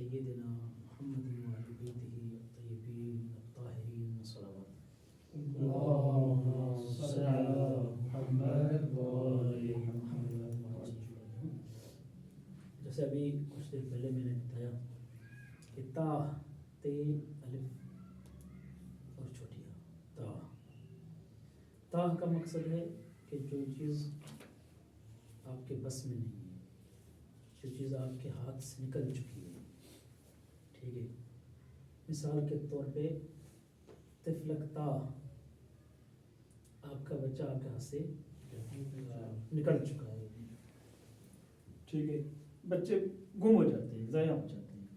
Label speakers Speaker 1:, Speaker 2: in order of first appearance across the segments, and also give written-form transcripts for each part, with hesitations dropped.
Speaker 1: सय्यिदिना मुहम्मदिन व अली बैतिही अत्तय्यबीन अत्ताहिरीन सलावत।
Speaker 2: अल्लाहुम्मा सल्लि अला मुहम्मद व आलि मुहम्मद।
Speaker 1: जैसे अभी कुछ देर पहले मैंने बताया कि ता, ते, अलिफ और छोटी ता। ता का मकसद है कि जो चीज़ आपके बस में नहीं है, जो चीज़ आपके हाथ से निकल चुकी है, ठीक है। मिसाल के तौर पे तिफलकता, आपका बच्चा आपके हाथ से निकल चुका है, ठीक है। बच्चे गुम हो जाते हैं, ज़ाया हो जाते हैं।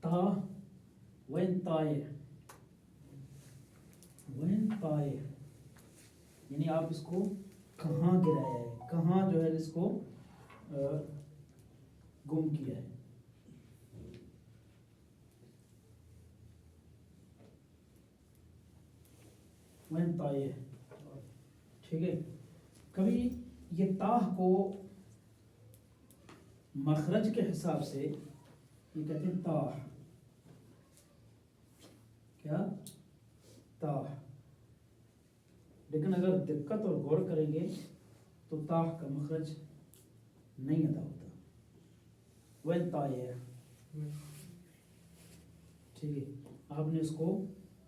Speaker 1: ता वैन ताए, वैन ताए यानी आप इसको कहाँ गिराया है, कहाँ जो है इसको गुम किया है। वैन ताए, ठीक है। कभी ये ताह को मखरज के हिसाब से ये कहते हैं ताह, क्या ताह। लेकिन अगर दिक्कत और गौर करेंगे तो ताह का मखरज नहीं अदा होता। वह ताय, ठीक है। आपने इसको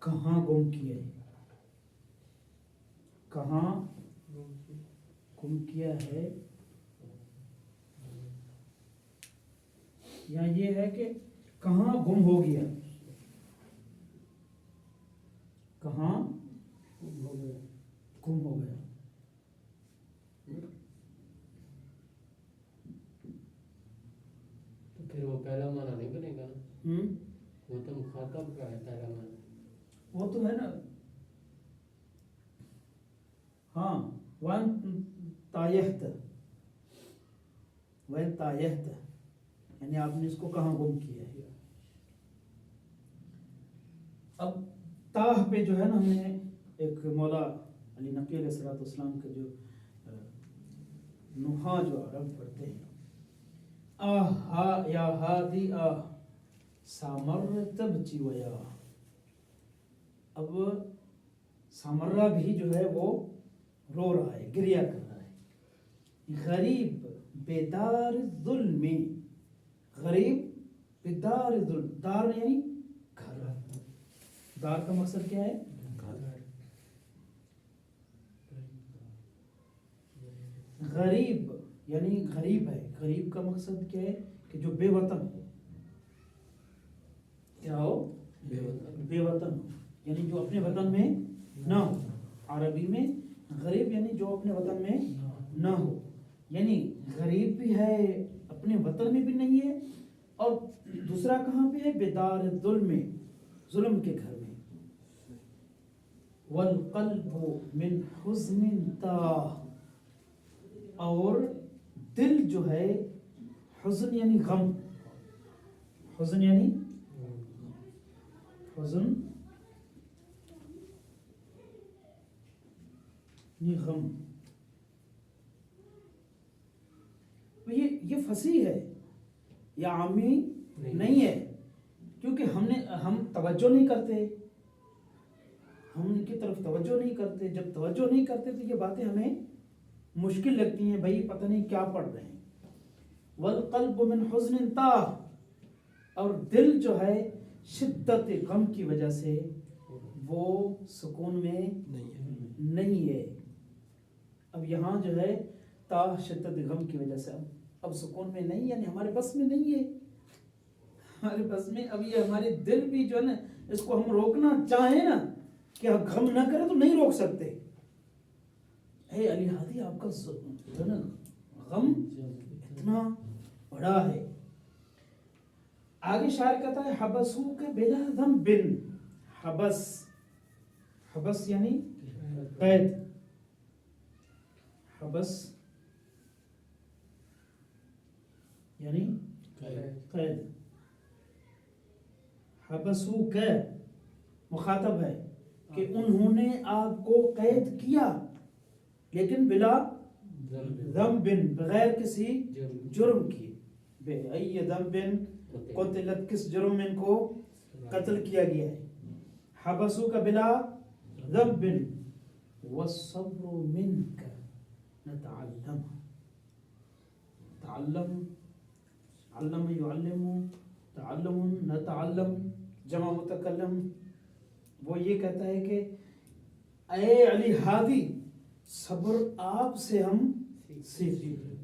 Speaker 1: कहाँ गुम किया है, कहाँ गुम किया है, या ये है कि कहाँ गुम हो गया, कहाँ गुम हो गया।
Speaker 2: तो फिर वो पहला माना नहीं बनेगा ना। वो तो मुखातब का है पहला माना।
Speaker 1: वो तो है ना, हाँ। वन तायहत, वह तायहत यानी आपने इसको कहाँ गुम किया है। अब ताह पे जो है ना, हमने एक मौला अली नकी अलैहिस्सलाम के जो नुहा जो अरब पढ़ते हैं, आ हा या हादी आ सामर तबची वया। अब सामर्रा भी जो है वो रो रहा है, गिरिया कर रहा है। गरीब बेदार जुल्म, गरीब बेदार जुल्म, दार यानी घर, दार का मकसद क्या है, गरीब यानी गरीब है। गरीब का मकसद क्या है कि जो बेवतन हो, क्या हो, बेवतन हो, यानी जो अपने वतन में ना हो। अरबी में गरीब यानी जो अपने वतन में ना हो, यानी गरीब भी है, अपने वतन में भी नहीं है, और दूसरा कहाँ पे है, बेदार जुल्म, जुल्म के घर में। वल क़ल्बु मिन हुज़्निन ताह, और दिल जो है, हुज़्न यानी गम, हुज़्न यानी हुज़्न ये गम। ये फसी है या आमी नहीं है, क्योंकि हम तवज्जो नहीं करते, हम इनकी तरफ तवज्जो नहीं करते। जब तवज्जो नहीं करते तो ये बातें हमें मुश्किल लगती हैं, भाई पता नहीं क्या पढ़ रहे हैं। वल क़ल्बु मिन हुज़्निन ताह, और दिल जो है शिद्दत गम की वजह से वो सुकून में नहीं है। अब यहाँ जो है ताह शिद्दत गम की वजह से अब सुकून में नहीं, यानी हमारे बस में नहीं है, हमारे बस में। अब ये हमारे दिल भी जो है ना, इसको हम रोकना चाहें ना कि आप गम ना करें तो नहीं रोक सकते। हे अली हादी, आपका जो ना गम इतना बड़ा है। आगे शायर कहता है हबसू के बिला दम बिन, हबस, हबस यानी कैद, हबस यानी कैद। हबसू के मुखातब है कि उन्होंने आपको कैद किया, लेकिन बिला दम बिन, बगैर किसी जुर्म किए। बे अय्य दम बिन कुतिलत, किस जुर्म में इनको कत्ल किया गया है। हबसू का बिला ज़म्बिन वस्सब्रु मिनका नतअल्लम, तअल्लम, अल्लम युअल्लिमु, तअल्लुम, नतअल्लम, जमा मुतकल्लम। वो ये कहता है कि ऐ अली हादी, सब्र आपसे हम सीखते हैं।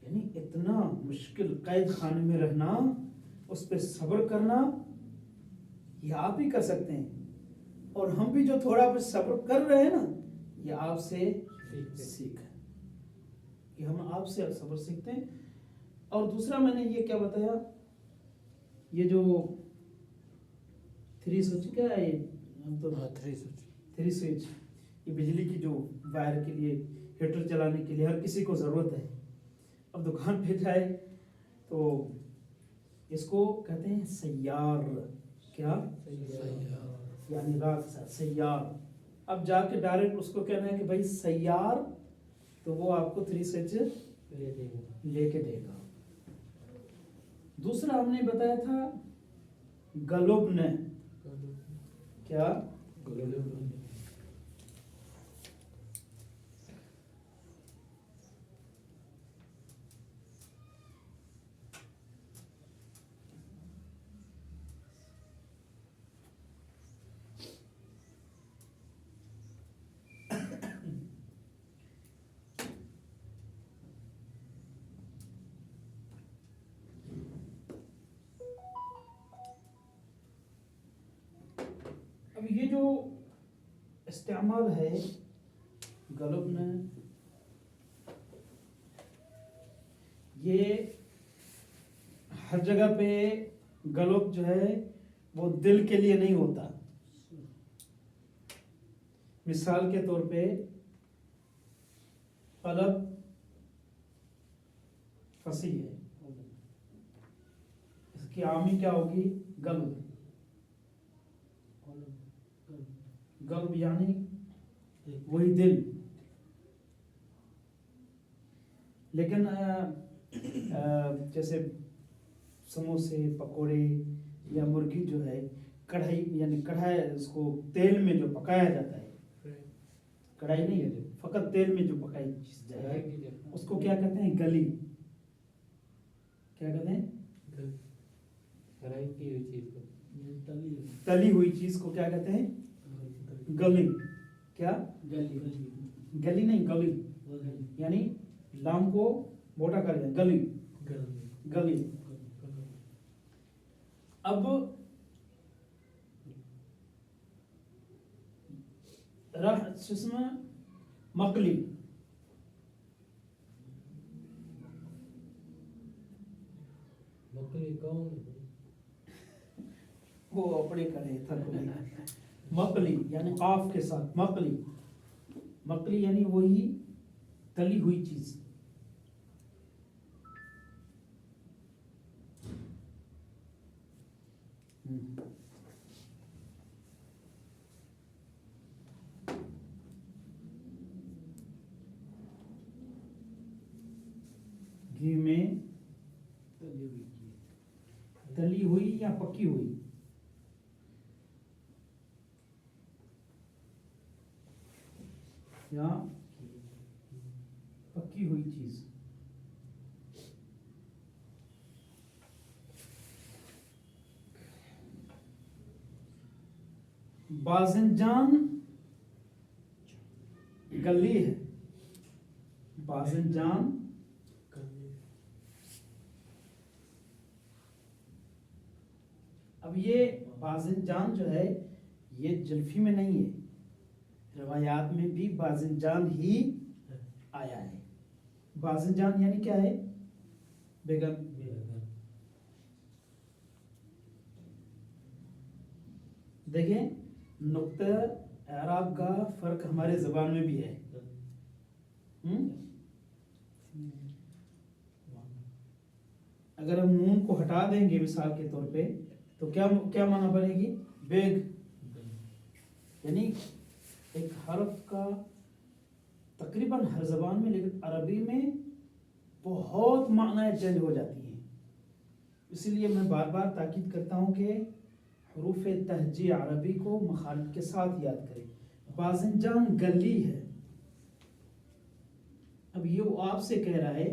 Speaker 1: यानी इतना मुश्किल कैद खाने में रहना, उस पर सब्र करना, ये आप ही कर सकते हैं। और हम भी जो थोड़ा बहुत सब्र कर रहे हैं ना, ये आपसे सीख है कि हम आपसे सब्र सीखते हैं। और दूसरा मैंने ये क्या बताया, ये जो 3 स्विच क्या है, हम तो 3 स्विच, ये बिजली की जो वायर के लिए, हीटर चलाने के लिए हर किसी को ज़रूरत है। अब दुकान पे जाए तो इसको कहते हैं सैयार, क्या यानी रात सैयार। अब जाके डायरेक्ट उसको कहना है कि भाई सैयार, तो वो आपको 3 स्विच लेके देगा। दूसरा हमने बताया था गलुब्न, क्या अब ये जो इस्तेमाल है गलुब्न, ये हर जगह पे गलुब जो है वो दिल के लिए नहीं होता। मिसाल के तौर पे कलब फंसी है, इसकी आमी क्या होगी, गल्ब। गल्ब यानी वही दिल। लेकिन जैसे समोसे, पकोड़े या मुर्गी जो है, कढ़ाई यानी कढ़ाई, उसको तेल में जो पकाया जाता है, कढ़ाई नहीं है, फकत तेल में जो पकाई चीज जाए, उसको क्या कहते हैं, गली। क्या कहते हैं, तली हुई चीज को क्या कहते हैं, गली। क्या गली नहीं, गली यानी लाम को मोटा कर दिया, गली गली। अब जिसमें मकली, वो अपने करे था मकली यानी काफ के साथ मकली। मकली यानी वही तली हुई चीज। घी में तली हुई या पकी हुई, या पकी हुई चीज। बाज़िंजान गली है, बाज़िंजान अब ये बाज़िंजान जो है ये जुल्फी में नहीं है, रवायात में भी बाज़िंजान ही आया है। बाज़िंजान यानी क्या है, बेगम। देखें नुक्ता एराब का फर्क हमारे ज़बान में भी है। अगर हम नून को हटा देंगे मिसाल के तौर पे, तो क्या क्या माना बनेगी, बेग। यानी एक हर्फ का तकरीबन हर ज़बान में, लेकिन अरबी में बहुत मानाएं चेंज हो जाती हैं। इसलिए मैं बार बार ताकीद करता हूँ कि हरूफ तहजी अरबी को मखारिज के साथ याद करें। बाज़िंजान गली है, अब ये वो आपसे कह रहा है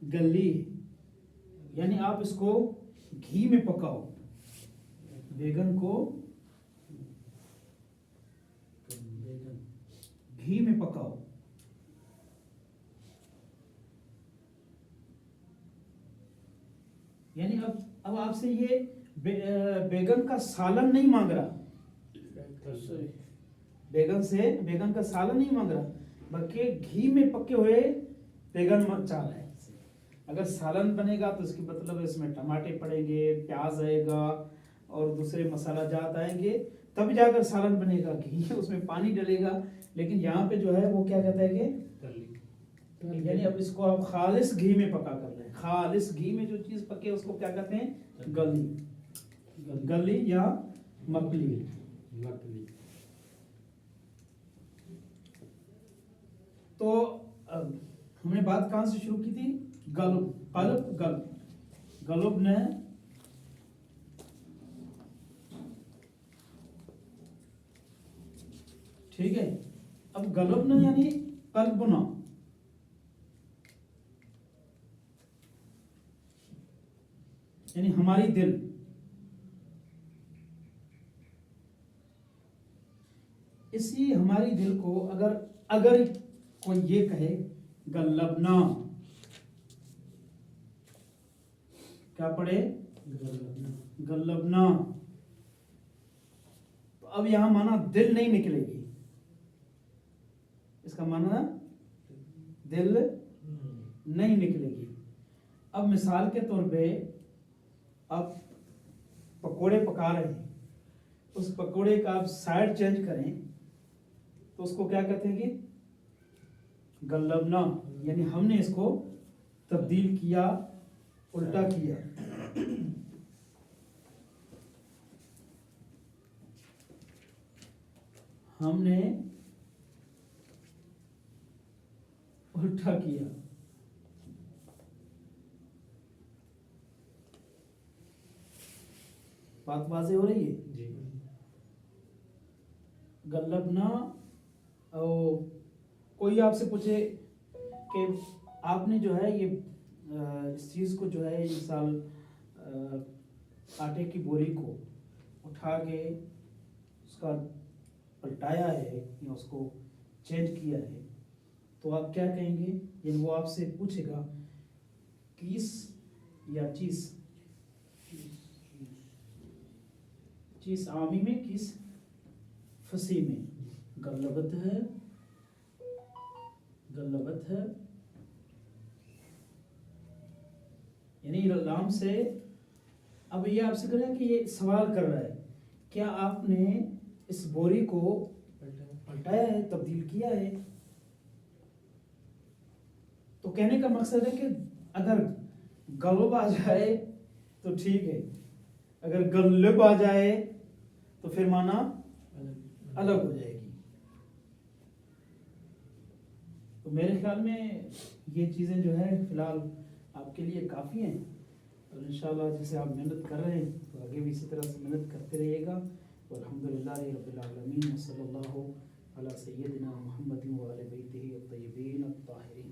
Speaker 1: गली है, यानी आप इसको घी में पकाओ, बैगन को घी में पकाओ। यानी अब आपसे ये बैगन का सालन नहीं मांग रहा, बैगन का सालन नहीं मांग रहा, बल्कि घी में पके हुए बैगन चाह रहा है। अगर सालन बनेगा तो इसकी मतलब इसमें टमाटे पड़ेंगे, प्याज आएगा और दूसरे मसाला जात आएंगे, तब जाकर सालन बनेगा। घी उसमें पानी डलेगा, लेकिन यहाँ पे जो है वो क्या कहता है कि यानी अब इसको आप खालिस घी में पका कर रहे हैं। खालिस घी में जो चीज पके उसको क्या कहते हैं? गली या मकली। तो हमने बात कहां से शुरू की थी? गलब ने ठीक है। अब गलब ने यानी कल्बना, यानी हमारी दिल। इसी हमारी दिल को अगर कोई ये कहे गल्लबना, क्या पढ़े? गल्लबना। तो अब यहां माना दिल नहीं निकलेगी, इसका माना दिल नहीं निकलेगी। अब मिसाल के तौर पे आप पकोड़े पका रहे हैं, उस पकोड़े का आप साइड चेंज करें तो उसको क्या कहते हैं कि गल्लबना, यानी हमने इसको तब्दील किया, उल्टा किया। हमने उल्टा किया। बात वाज़ेह हो रही है? गल्लबना। और कोई आपसे पूछे कि आपने जो है ये इस चीज़ को जो है इस साल आटे की बोरी को उठा के उसका पलटाया है या उसको चेंज किया है, तो आप क्या कहेंगे? यानी वो आपसे पूछेगा किस या चीज, चीज आमी में, किस फसी में? गल्लबत है, गल्लबत है, यानी लाम से। अब ये आपसे कर रहा है कि ये सवाल कर रहा है, क्या आपने इस बोरी को पलटाया है, तब्दील किया है? तो कहने का मकसद है कि अगर गलब आ जाए तो ठीक है, अगर गल्लब आ जाए तो फिर माना अलग हो जाएगी। तो मेरे ख्याल में ये चीज़ें जो है फिलहाल आपके लिए काफ़ी हैं, और इंशाल्लाह जैसे आप मेहनत कर रहे हैं तो आगे भी इसी तरह से मेहनत करते रहिएगा। और अल्हम्दुलिल्लाह रब्बिल आलमीन, सल्लल्लाहु अला सय्यदिना मुहम्मदिन व आले बैतिही अत-तय्यबीन अत-ताहिरीन।